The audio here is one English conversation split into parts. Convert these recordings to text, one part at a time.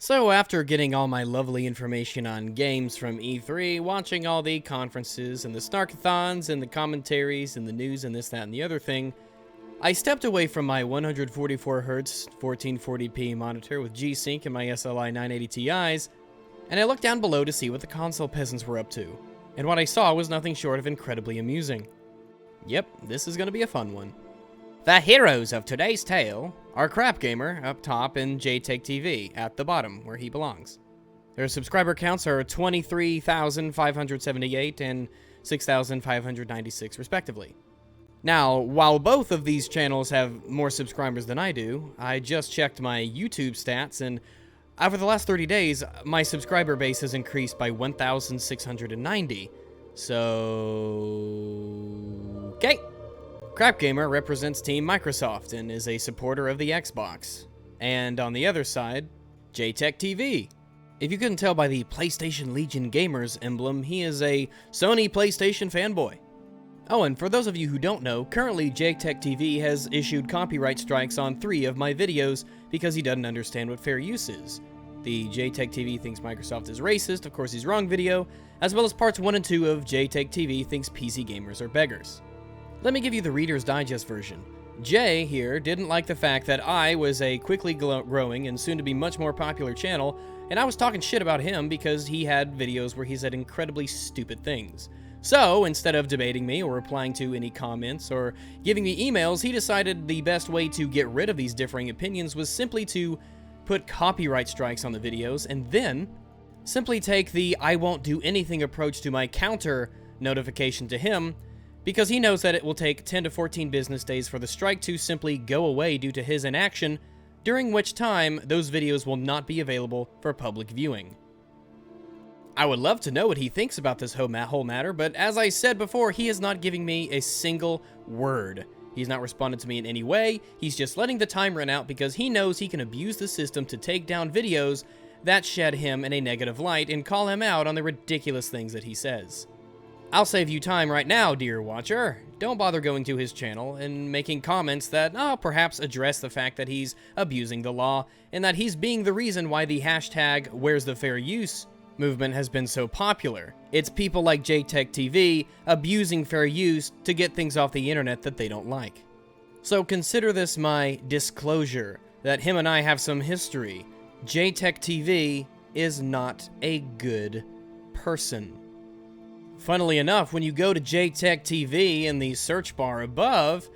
So after getting all my lovely information on games from E3, watching all the conferences and the snarkathons and the commentaries and the news and this, that, and the other thing, I stepped away from my 144Hz 1440p monitor with G-Sync and my SLI 980 Ti's, and I looked down below to see what the console peasants were up to, and what I saw was nothing short of incredibly amusing. Yep, this is going to be a fun one. The heroes of today's tale are Crapgamer up top and JaytechTV at the bottom, where he belongs. Their subscriber counts are 23,578 and 6,596 respectively. Now, while both of these channels have more subscribers than I do, I just checked my YouTube stats, and over the last 30 days, my subscriber base has increased by 1,690. So... okay. Crapgamer represents Team Microsoft and is a supporter of the Xbox. And on the other side, JaytechTV. If you couldn't tell by the PlayStation Legion Gamers emblem, he is a Sony PlayStation fanboy. Oh, and for those of you who don't know, currently JaytechTV has issued copyright strikes on 3 of my videos because he doesn't understand what fair use is. The JaytechTV thinks Microsoft is racist, of course he's wrong video, as well as parts 1 and 2 of JaytechTV thinks PC gamers are beggars. Let me give you the Reader's Digest version. Jay here didn't like the fact that I was a quickly growing and soon to be much more popular channel, and I was talking shit about him because he had videos where he said incredibly stupid things. So, instead of debating me or replying to any comments or giving me emails, he decided the best way to get rid of these differing opinions was simply to put copyright strikes on the videos and then simply take the I won't do anything approach to my counter notification to him, because he knows that it will take 10 to 14 business days for the strike to simply go away due to his inaction, during which time those videos will not be available for public viewing. I would love to know what he thinks about this whole matter, but as I said before, he is not giving me a single word. He's not responded to me in any way, he's just letting the time run out because he knows he can abuse the system to take down videos that shed him in a negative light and call him out on the ridiculous things that he says. I'll save you time right now, dear watcher. Don't bother going to his channel and making comments that, perhaps address the fact that he's abusing the law and that he's being the reason why the hashtag Where's the Fair Use movement has been so popular. It's people like JaytechTV abusing fair use to get things off the internet that they don't like. So consider this my disclosure that him and I have some history. JaytechTV is not a good person. Funnily enough, when you go to JaytechTV in the search bar above,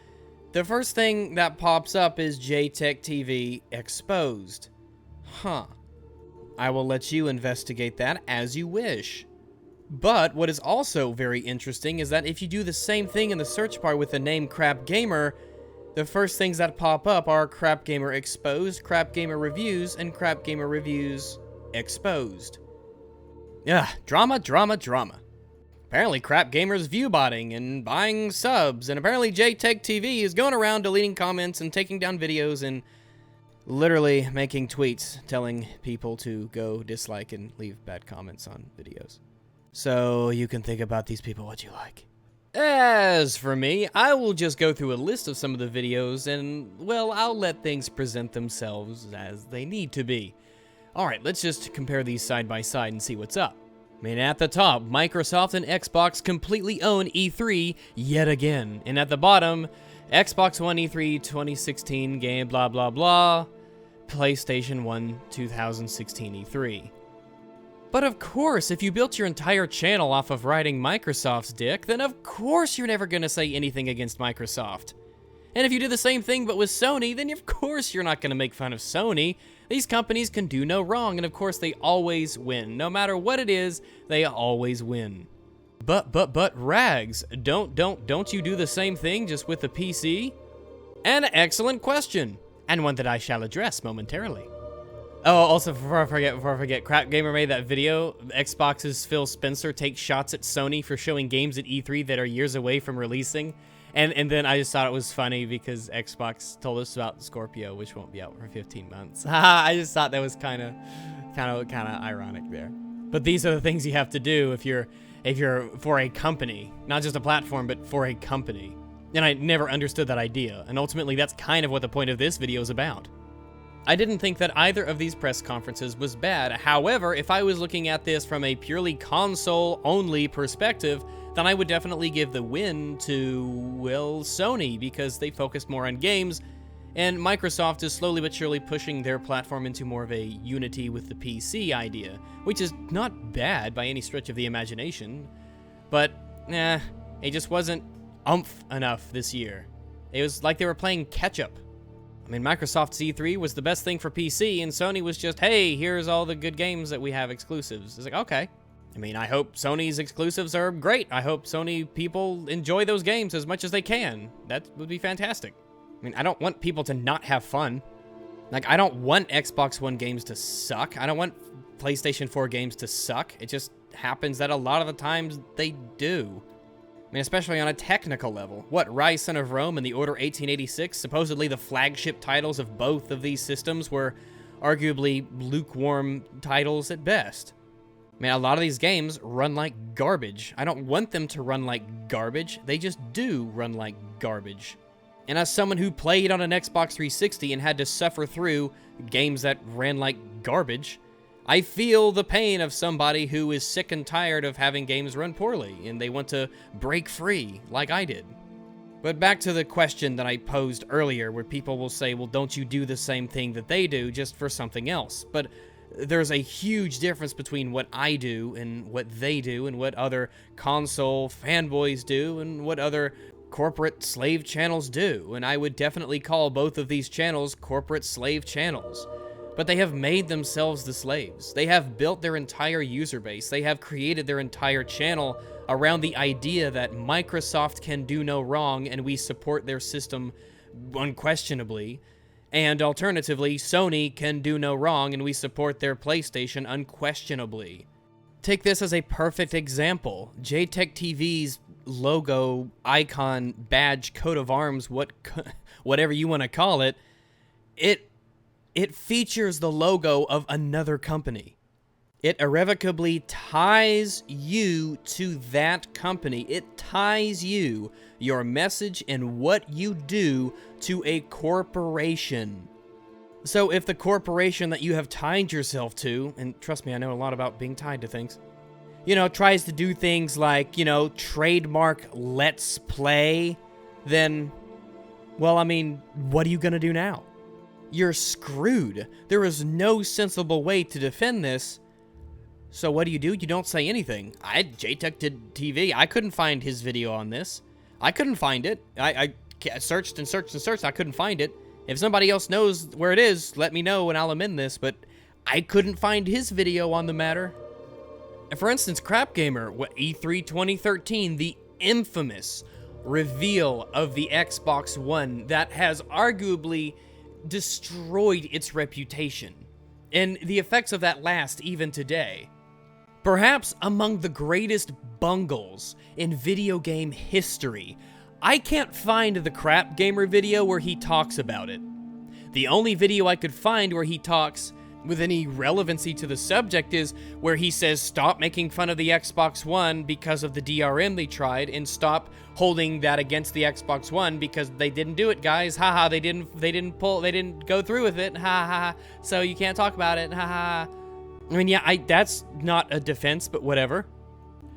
the first thing that pops up is JaytechTV Exposed. Huh. I will let you investigate that as you wish. But what is also very interesting is that if you do the same thing in the search bar with the name Crapgamer, the first things that pop up are Crapgamer Exposed, Crapgamer Reviews, and Crapgamer Reviews Exposed. Ugh, drama, drama, drama. Apparently Crapgamer's view-botting and buying subs, and apparently JaytechTV is going around deleting comments and taking down videos and literally making tweets telling people to go dislike and leave bad comments on videos. So you can think about these people what you like. As for me, I will just go through a list of some of the videos and, well, I'll let things present themselves as they need to be. Alright, let's just compare these side by side and see what's up. I mean, at the top, Microsoft and Xbox completely own E3 yet again. And at the bottom, Xbox One E3 2016 game blah blah blah, PlayStation 1 2016 E3. But of course, if you built your entire channel off of riding Microsoft's dick, then of course you're never gonna say anything against Microsoft. And if you do the same thing but with Sony, then of course you're not gonna make fun of Sony. These companies can do no wrong, and of course they always win. No matter what it is, they always win. But Rags, don't you do the same thing just with the PC? An excellent question, and one that I shall address momentarily. Oh, also before I forget, Crapgamer made that video. Xbox's Phil Spencer takes shots at Sony for showing games at E3 that are years away from releasing. And then I just thought it was funny because Xbox told us about Scorpio, which won't be out for 15 months. I just thought that was kind of ironic there. But these are the things you have to do if you're for a company, not just a platform, but for a company. And I never understood that idea. And ultimately, that's kind of what the point of this video is about. I didn't think that either of these press conferences was bad. However, if I was looking at this from a purely console-only perspective, then I would definitely give the win to, well, Sony, because they focused more on games, and Microsoft is slowly but surely pushing their platform into more of a unity with the PC idea, which is not bad by any stretch of the imagination, but, it just wasn't oomph enough this year. It was like they were playing catch-up. I mean, Microsoft's E3 was the best thing for PC, and Sony was just, hey, here's all the good games that we have exclusives. It's like, okay. I mean, I hope Sony's exclusives are great. I hope Sony people enjoy those games as much as they can. That would be fantastic. I mean, I don't want people to not have fun. Like, I don't want Xbox One games to suck. I don't want PlayStation 4 games to suck. It just happens that a lot of the times they do. I mean, especially on a technical level. What, Rise, Son of Rome and The Order 1886, supposedly the flagship titles of both of these systems, were arguably lukewarm titles at best. I mean, a lot of these games run like garbage. I don't want them to run like garbage. They just do run like garbage. And as someone who played on an Xbox 360 and had to suffer through games that ran like garbage, I feel the pain of somebody who is sick and tired of having games run poorly, and they want to break free, like I did. But back to the question that I posed earlier, where people will say, well, don't you do the same thing that they do, just for something else? But there's a huge difference between what I do and what they do, and what other console fanboys do, and what other corporate slave channels do. And I would definitely call both of these channels corporate slave channels. But they have made themselves the slaves. They have built their entire user base. They have created their entire channel around the idea that Microsoft can do no wrong and we support their system unquestionably. And alternatively, Sony can do no wrong and we support their PlayStation unquestionably. Take this as a perfect example. JaytechTV's logo, icon, badge, coat of arms, whatever you want to call it, it features the logo of another company. It irrevocably ties you to that company. It ties you, your message, and what you do to a corporation. So if the corporation that you have tied yourself to, and trust me, I know a lot about being tied to things, tries to do things like, trademark Let's Play, then, well, I mean, what are you gonna do now? You're screwed. There is no sensible way to defend this. So what do? You don't say anything. JaytechTV, I couldn't find his video on this. I couldn't find it. I searched and searched and searched. I couldn't find it. If somebody else knows where it is, let me know and I'll amend this, but I couldn't find his video on the matter. For instance, Crapgamer, E3 2013, the infamous reveal of the Xbox One that has arguably destroyed its reputation, and the effects of that last even today. Perhaps among the greatest bungles in video game history. I can't find the Crapgamer video where he talks about it. The only video I could find where he talks with any relevancy to the subject is where he says stop making fun of the Xbox One because of the DRM they tried, and stop holding that against the Xbox One because they didn't do it, guys. Haha, they didn't go through with it. Haha. So you can't talk about it. Haha. I mean, yeah, that's not a defense, but whatever.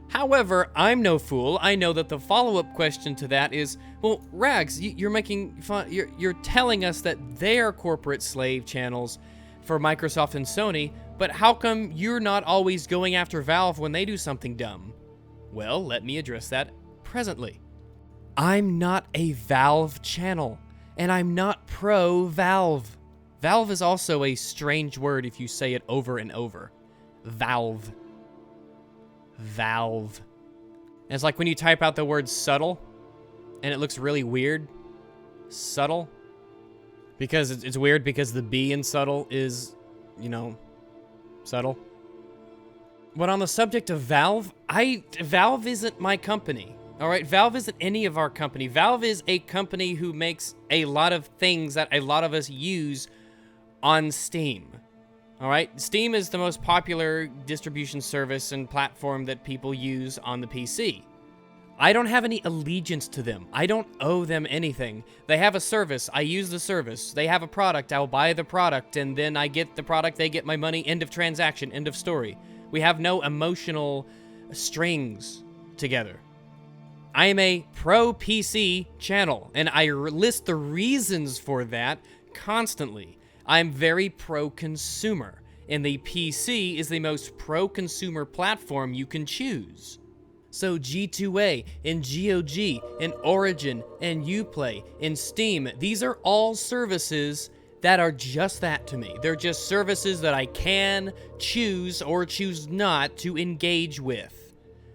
However, I'm no fool. I know that the follow-up question to that is, well, Rags, you're making fun. You're telling us that they are corporate slave channels for Microsoft and Sony, but how come you're not always going after Valve when they do something dumb? Well, let me address that presently. I'm not a Valve channel, and I'm not pro-Valve. Valve is also a strange word if you say it over and over. Valve. Valve. And it's like when you type out the word subtle, and it looks really weird. Subtle. Because it's weird because the B in subtle is, subtle. But on the subject of Valve, Valve isn't my company. All right, Valve isn't any of our company. Valve is a company who makes a lot of things that a lot of us use on Steam. All right, Steam is the most popular distribution service and platform that people use on the PC. I don't have any allegiance to them. I don't owe them anything. They have a service. I use the service. They have a product. I'll buy the product, and then I get the product. They get my money. End of transaction. End of story. We have no emotional strings together. I am a pro-PC channel, and I list the reasons for that constantly. I'm very pro-consumer, and the PC is the most pro-consumer platform you can choose. So G2A, and GOG, and Origin, and Uplay, and Steam, these are all services that are just that to me. They're just services that I can choose or choose not to engage with.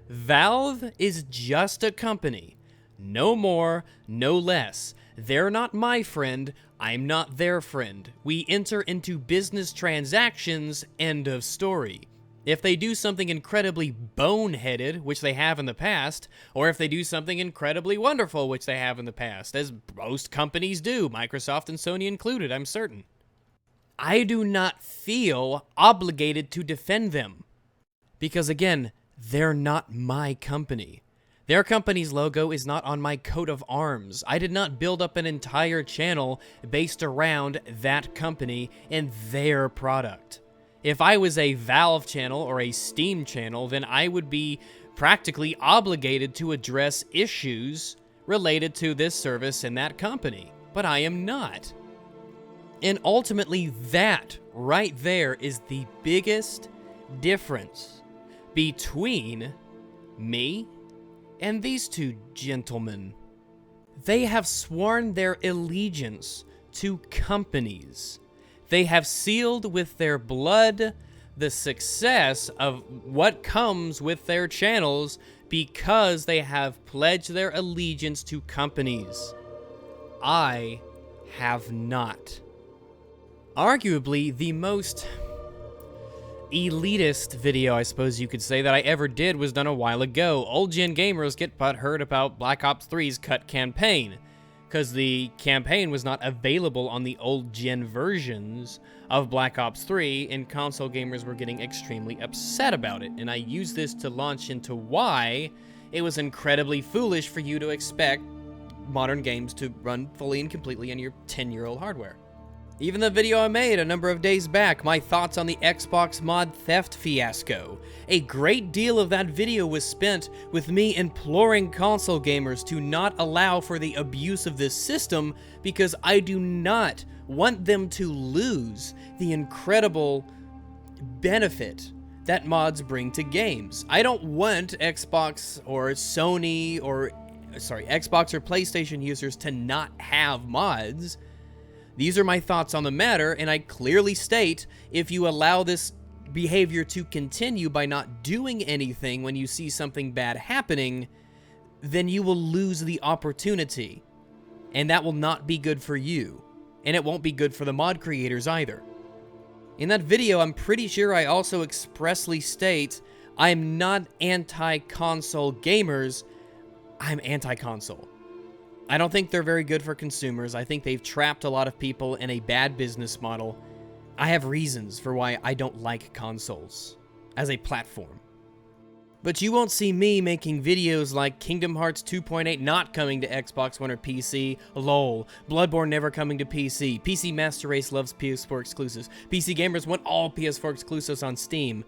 Valve is just a company. No more, no less. They're not my friend, I'm not their friend. We enter into business transactions, end of story. If they do something incredibly boneheaded, which they have in the past, or if they do something incredibly wonderful, which they have in the past, as most companies do, Microsoft and Sony included, I'm certain, I do not feel obligated to defend them. Because again, they're not my company. Their company's logo is not on my coat of arms. I did not build up an entire channel based around that company and their product. If I was a Valve channel or a Steam channel, then I would be practically obligated to address issues related to this service and that company. But I am not. And ultimately, that right there is the biggest difference between me and these two gentlemen. They have sworn their allegiance to companies. They have sealed with their blood the success of what comes with their channels because they have pledged their allegiance to companies. I have not. Arguably, the most elitist video, I suppose you could say, that I ever did was done a while ago. Old gen gamers get butthurt about Black Ops 3's cut campaign, because the campaign was not available on the old gen versions of Black Ops 3, and console gamers were getting extremely upset about it. And I used this to launch into why it was incredibly foolish for you to expect modern games to run fully and completely on your 10-year-old hardware. Even the video I made a number of days back, my thoughts on the Xbox mod theft fiasco. A great deal of that video was spent with me imploring console gamers to not allow for the abuse of this system because I do not want them to lose the incredible benefit that mods bring to games. I don't want Xbox or Sony or, Xbox or PlayStation users to not have mods. These are my thoughts on the matter, and I clearly state, if you allow this behavior to continue by not doing anything when you see something bad happening, then you will lose the opportunity. And that will not be good for you. And it won't be good for the mod creators either. In that video, I'm pretty sure I also expressly state, I'm not anti-console gamers, I'm anti-console. I don't think they're very good for consumers. I think they've trapped a lot of people in a bad business model. I have reasons for why I don't like consoles as a platform. But you won't see me making videos like Kingdom Hearts 2.8 not coming to Xbox One or PC, lol, Bloodborne never coming to PC, PC Master Race loves PS4 exclusives, PC gamers want all PS4 exclusives on Steam.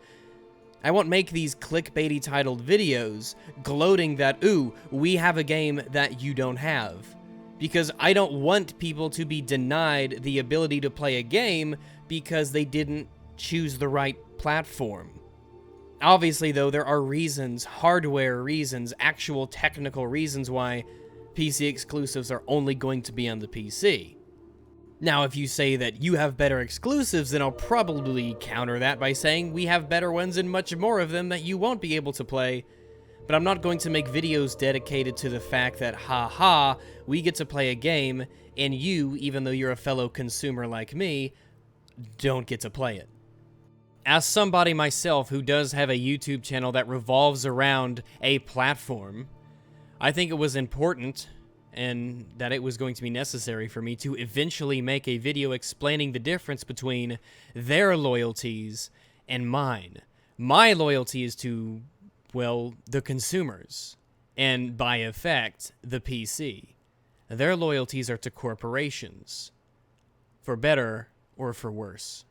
I won't make these clickbaity titled videos gloating that, ooh, we have a game that you don't have. Because I don't want people to be denied the ability to play a game because they didn't choose the right platform. Obviously, though, there are reasons, hardware reasons, actual technical reasons why PC exclusives are only going to be on the PC. Now, if you say that you have better exclusives, then I'll probably counter that by saying we have better ones and much more of them that you won't be able to play. But I'm not going to make videos dedicated to the fact that, haha, we get to play a game, and you, even though you're a fellow consumer like me, don't get to play it. As somebody myself who does have a YouTube channel that revolves around a platform, I think it was important and that it was going to be necessary for me to eventually make a video explaining the difference between their loyalties and mine. My loyalty is to, well, the consumers. and by effect, the PC. Their loyalties are to corporations, for better or for worse.